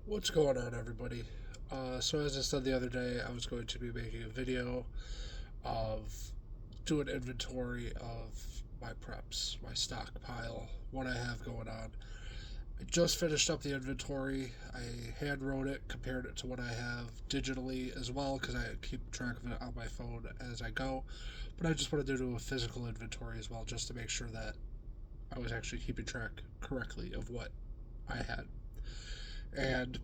What's going on, everybody? So as I said the other day, I was going to be making a video of doing inventory of my preps, my stockpile, what I have going on. I just finished up the inventory. I hand wrote it, compared it to what I have digitally as well, because I keep track of it on my phone as I go. But I just wanted to do a physical inventory as well, just to make sure that I was actually keeping track correctly of what I had. And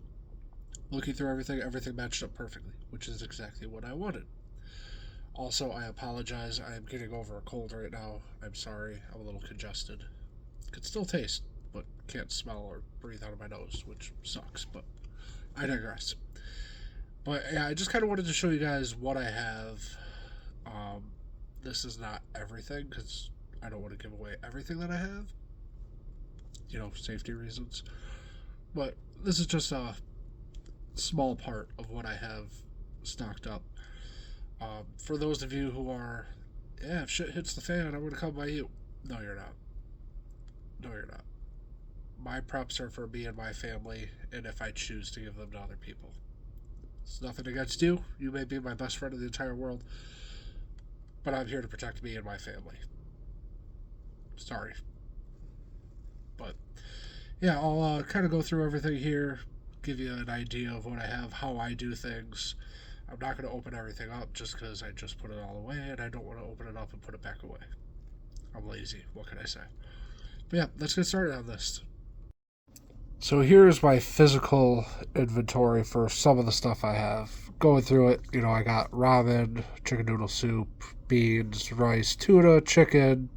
looking through everything, everything matched up perfectly, which is exactly what I wanted. Also, I apologize. I am getting over a cold right now. I'm sorry. I'm a little congested. Could still taste, but can't smell or breathe out of my nose, which sucks, but I digress. But yeah, I just kind of wanted to show you guys what I have. Um, this is not everything because I don't want to give away everything that I have, safety reasons. But this is just a small part of what I have stocked up. For those of you who are, yeah, if shit hits the fan, I'm going to come by you. No, you're not. No, you're not. My props are for me and my family, and if I choose to give them to other people. It's nothing against you. You may be my best friend in the entire world, but I'm here to protect me and my family. Sorry. But, yeah, I'll kind of go through everything here, give you an idea of what I have, how I do things. I'm not going to open everything up just because I just put it all away, and I don't want to open it up and put it back away. I'm lazy. What can I say? But yeah, let's get started on this. So here's my physical inventory for some of the stuff I have. Going through it, I got ramen, chicken noodle soup, beans, rice, tuna, chicken,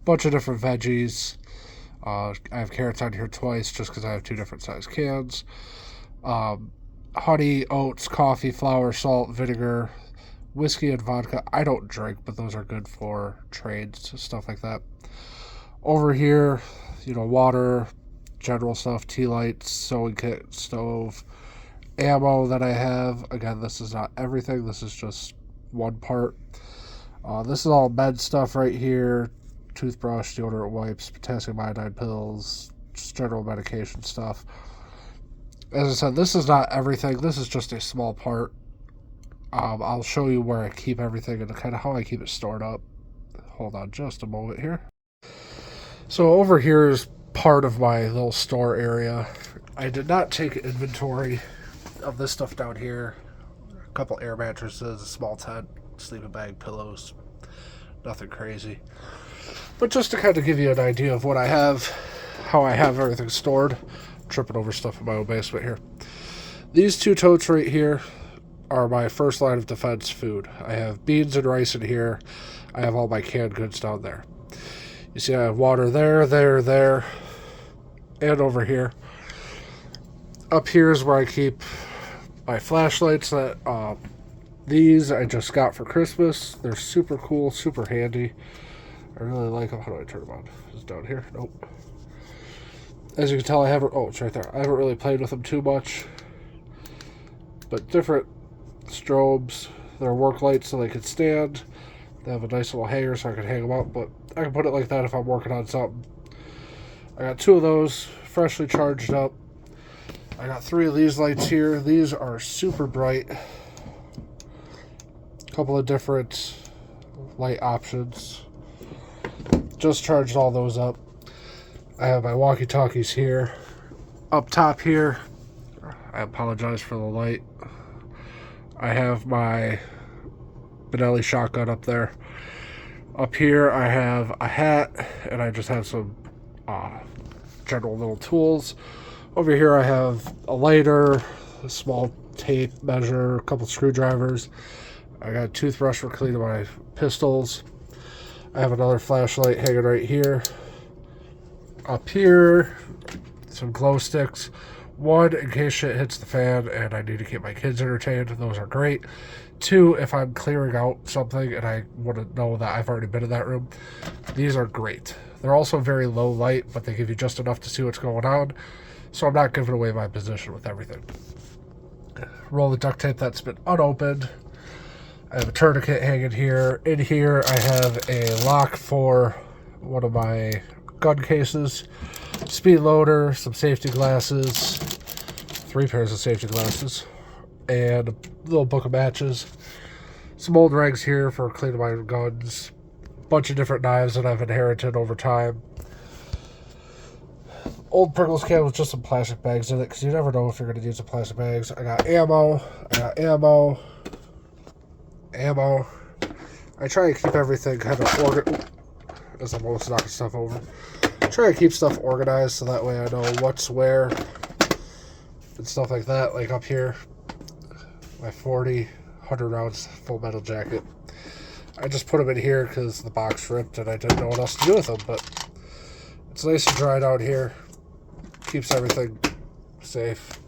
bunch of different veggies. I have carrots on here twice just because I have two different size cans. Honey, oats, coffee, flour, salt, vinegar, whiskey, and vodka. I don't drink, but those are good for trades, stuff like that. Over here, water, general stuff, tea lights, sewing kit, stove, ammo that I have. Again, this is not everything. This is just one part. This is all med stuff right here. Toothbrush, deodorant wipes, potassium iodine pills, just general medication stuff. As I said, this is not everything. This is just a small part. I'll show you where I keep everything and kind of how I keep it stored up. Hold on just a moment here. So over here is part of my little store area. I did not take inventory of this stuff down here. A couple air mattresses, a small tent, sleeping bag, pillows. Nothing crazy. But just to kind of give you an idea of what I have, how I have everything stored. I'm tripping over stuff in my own basement here. These two totes right here are my first line of defense food. I have beans and rice in here. I have all my canned goods down there. You see I have water there, and over here. Up here is where I keep my flashlights that these I just got for Christmas. They're super cool, super handy. I really like them. How do I turn them on? Is it down here? Nope. As you can tell, it's right there. I haven't really played with them too much. But different strobes. They're work lights so they can stand. They have a nice little hanger so I can hang them up, but I can put it like that if I'm working on something. I got two of those freshly charged up. I got three of these lights here. These are super bright. A couple of different light options. Just charged all those up. I have my walkie-talkies here. Up top here, I apologize for the light. I have my Benelli shotgun up there. Up here, I have a hat, and I just have some general little tools. Over here, I have a lighter, a small tape measure, a couple screwdrivers. I got a toothbrush for cleaning my pistols. I have another flashlight hanging right here. Up here, some glow sticks. One, in case shit hits the fan and I need to keep my kids entertained. Those are great. Two, if I'm clearing out something and I want to know that I've already been in that room. These are great. They're also very low light, but they give you just enough to see what's going on. So I'm not giving away my position with everything. Roll of duct tape that's been unopened. I have a tourniquet hanging here. In here, I have a lock for one of my gun cases, speed loader, some safety glasses, 3 pairs of safety glasses, and a little book of matches. Some old rags here for cleaning my guns. Bunch of different knives that I've inherited over time. Old Pringles can with just some plastic bags in it, because you never know if you're going to use the plastic bags. I got ammo. I try to keep everything kind of organized, as I'm almost knocking stuff over. I try to keep stuff organized so that way I know what's where and stuff like that. Like up here, my 100 rounds full metal jacket. I just put them in here because the box ripped and I didn't know what else to do with them, but it's nice and dry down here. Keeps everything safe.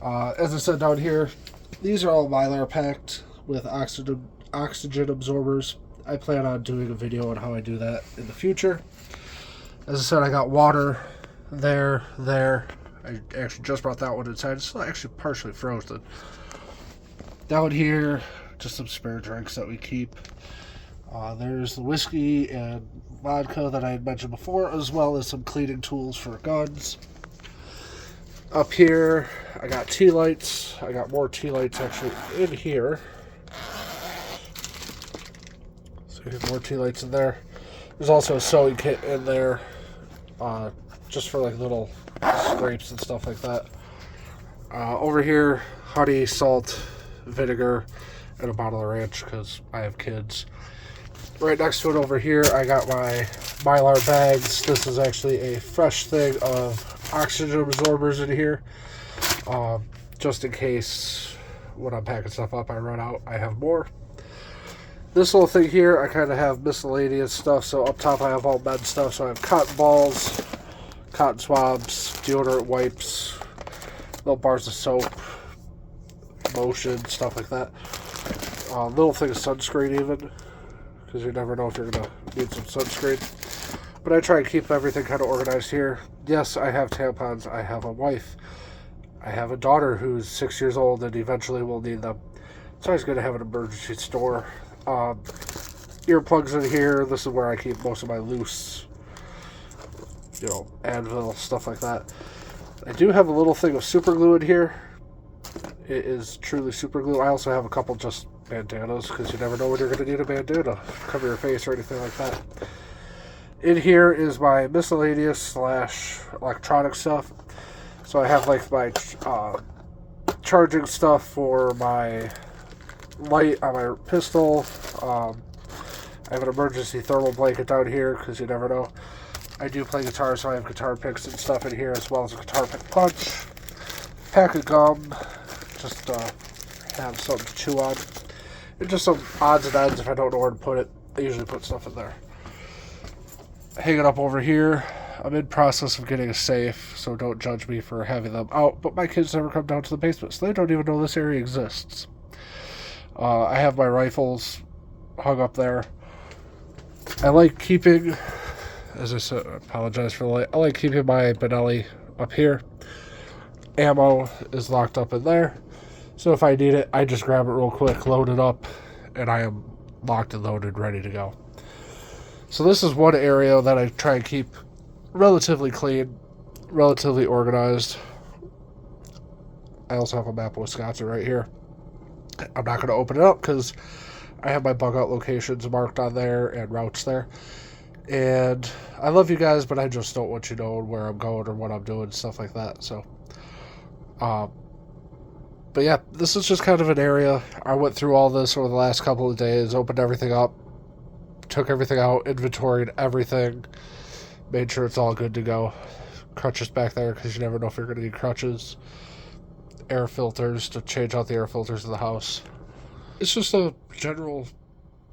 As I said down here, these are all Mylar packed with oxygen absorbers. I plan on doing a video on how I do that in the future. As I said, I got water there. I actually just brought that one inside. It's actually partially frozen. Down here, just some spare drinks that we keep. There's the whiskey and vodka that I had mentioned before, as well as some cleaning tools for guns. Up here, I got tea lights. I got more tea lights actually in here. So you have more tea lights in there. There's also a sewing kit in there, just for like little scrapes and stuff like that. Over here, honey, salt, vinegar, and a bottle of ranch because I have kids. Right next to it over here, I got my Mylar bags. This is actually a fresh thing of oxygen absorbers in here. Just in case when I'm packing stuff up I run out, I have more. This little thing here, I kind of have miscellaneous stuff. So up top I have all med stuff. So I have cotton balls, cotton swabs, deodorant wipes, little bars of soap, lotion, stuff like that. Little thing of sunscreen even, because you never know if you're going to need some sunscreen. But I try to keep everything kind of organized here. Yes, I have tampons. I have a wife. I have a daughter who's 6 years old and eventually will need them. So I was going to have an emergency store. Earplugs in here. This is where I keep most of my loose, Advil, stuff like that. I do have a little thing of super glue in here. It is truly super glue. I also have a couple just bandanas because you never know when you're going to need a bandana to cover your face or anything like that. In here is my miscellaneous / electronic stuff. So I have like my charging stuff for my light on my pistol. I have an emergency thermal blanket down here because you never know. I do play guitar, so I have guitar picks and stuff in here, as well as a guitar pick punch. Pack of gum, just have something to chew on. And just some odds and ends if I don't know where to put it. I usually put stuff in there. Hanging up over here, I'm in process of getting a safe, so don't judge me for having them out, but my kids never come down to the basement, so they don't even know this area exists. I have my rifles hung up there. I like keeping, as I said, I apologize for the light, I like keeping my Benelli up here. Ammo is locked up in there, so if I need it, I just grab it real quick, load it up, and I am locked and loaded, ready to go. So this is one area that I try and keep relatively clean, relatively organized. I also have a map of Wisconsin right here. I'm not going to open it up because I have my bug out locations marked on there and routes there. And I love you guys, but I just don't want you knowing where I'm going or what I'm doing, stuff like that. So, but yeah, this is just kind of an area. I went through all this over the last couple of days, opened everything up, took everything out, inventoried everything, made sure it's all good to go. Crutches back there because you never know if you're going to need crutches. Air filters to change out the air filters in the house. It's just a general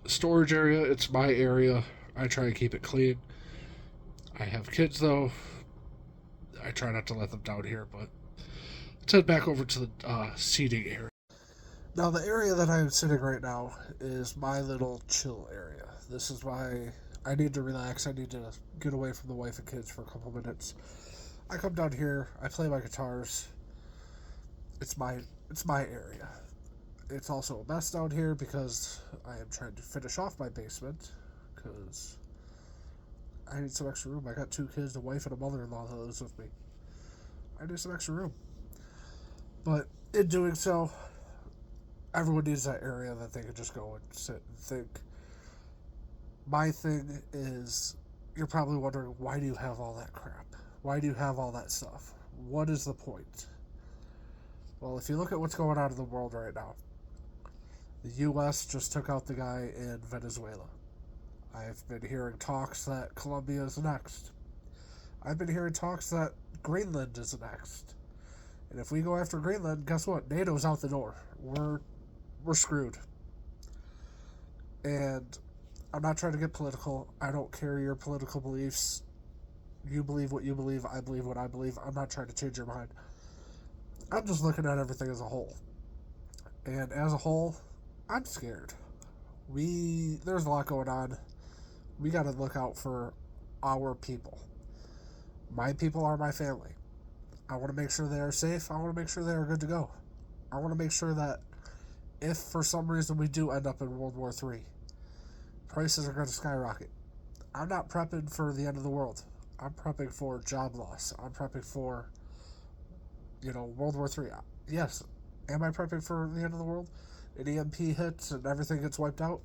storage area. It's my area. I try and keep it clean. I have kids though. I try not to let them down here, but let's head back over to the seating area. Now the area that I'm sitting right now is my little chill area. This is why I need to relax. I need to get away from the wife and kids for a couple minutes. I come down here. I play my guitars. It's my area. It's also a mess down here because I am trying to finish off my basement because I need some extra room. I got 2 kids, a wife, and a mother-in-law that lives with me. I need some extra room. But in doing so, everyone needs that area that they can just go and sit and think. My thing is, you're probably wondering, why do you have all that crap? Why do you have all that stuff? What is the point? Well, if you look at what's going on in the world right now, the U.S. just took out the guy in Venezuela. I've been hearing talks that Colombia is next. I've been hearing talks that Greenland is next. And if we go after Greenland, guess what? NATO's out the door. We're screwed. And I'm not trying to get political. I don't care your political beliefs. You believe what you believe. I believe what I believe. I'm not trying to change your mind. I'm just looking at everything as a whole. And as a whole, I'm scared. There's a lot going on. We got to look out for our people. My people are my family. I want to make sure they are safe. I want to make sure they are good to go. I want to make sure that if for some reason we do end up in World War III, prices are going to skyrocket. I'm not prepping for the end of the world. I'm prepping for job loss. I'm prepping for, World War III. Yes. Am I prepping for the end of the world? An EMP hits and everything gets wiped out?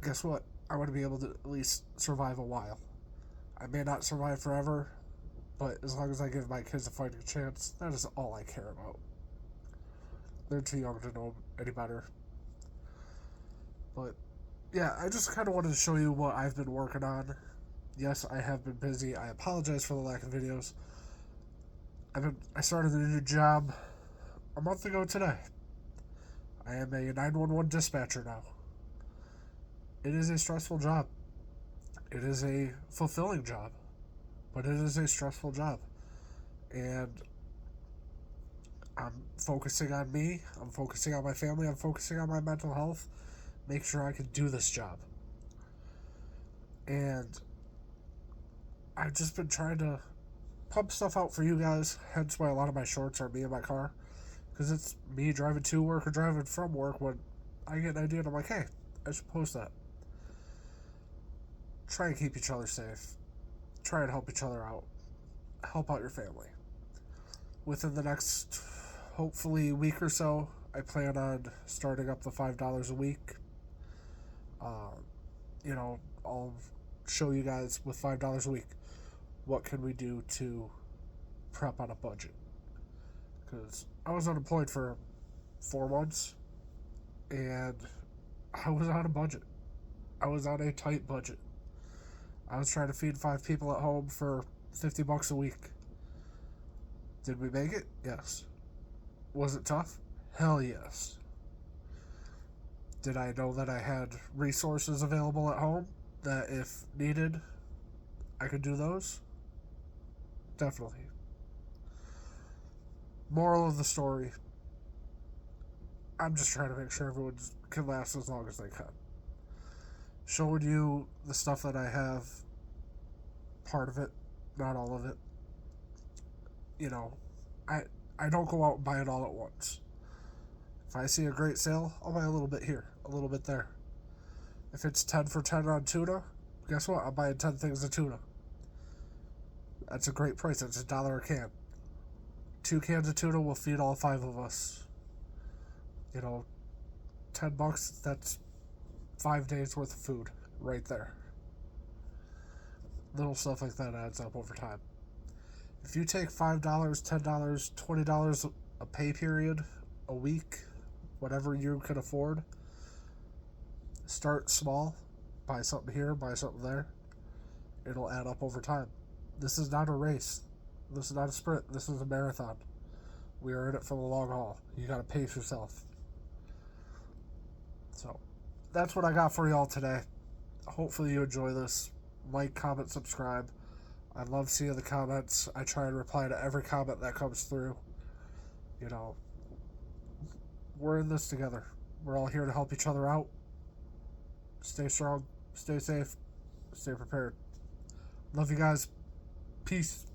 Guess what? I want to be able to at least survive a while. I may not survive forever, but as long as I give my kids a fighting chance, that is all I care about. They're too young to know any better. But yeah, I just kind of wanted to show you what I've been working on. Yes, I have been busy. I apologize for the lack of videos. I started a new job a month ago today. I am a 911 dispatcher now. It is a stressful job. It is a fulfilling job, but it is a stressful job. And I'm focusing on me. I'm focusing on my family. I'm focusing on my mental health. Make sure I can do this job. And I've just been trying to pump stuff out for you guys. Hence why a lot of my shorts are me in my car. Because it's me driving to work or driving from work when I get an idea and I'm like, hey, I should post that. Try and keep each other safe. Try and help each other out. Help out your family. Within the next, hopefully, week or so, I plan on starting up the $5 a week. I'll show you guys with $5 a week what can we do to prep on a budget. Because I was unemployed for 4 months, and I was on a budget. I was on a tight budget. I was trying to feed 5 people at home for $50 a week. Did we make it? Yes. Was it tough? Hell yes. Did I know that I had resources available at home that if needed, I could do those? Definitely. Moral of the story, I'm just trying to make sure everyone can last as long as they can. Showing you the stuff that I have, part of it, not all of it. I don't go out and buy it all at once. If I see a great sale, I'll buy a little bit here, a little bit there. If it's 10 for 10 on tuna, guess what? I'm buying 10 things of tuna. That's a great price. It's $1 a can. 2 cans of tuna will feed all 5 of us. $10, that's 5 days worth of food right there. Little stuff like that adds up over time. If you take $5, $10, $20 a pay period, a week, whatever you can afford, start small, buy something here, buy something there. It'll add up over time. This is not a race. This is not a sprint. This is a marathon. We are in it for the long haul. You got to pace yourself. So, that's what I got for y'all today. Hopefully you enjoy this. Like, comment, subscribe. I love seeing the comments. I try and reply to every comment that comes through. We're in this together. We're all here to help each other out. Stay strong, stay safe, stay prepared. Love you guys. Peace.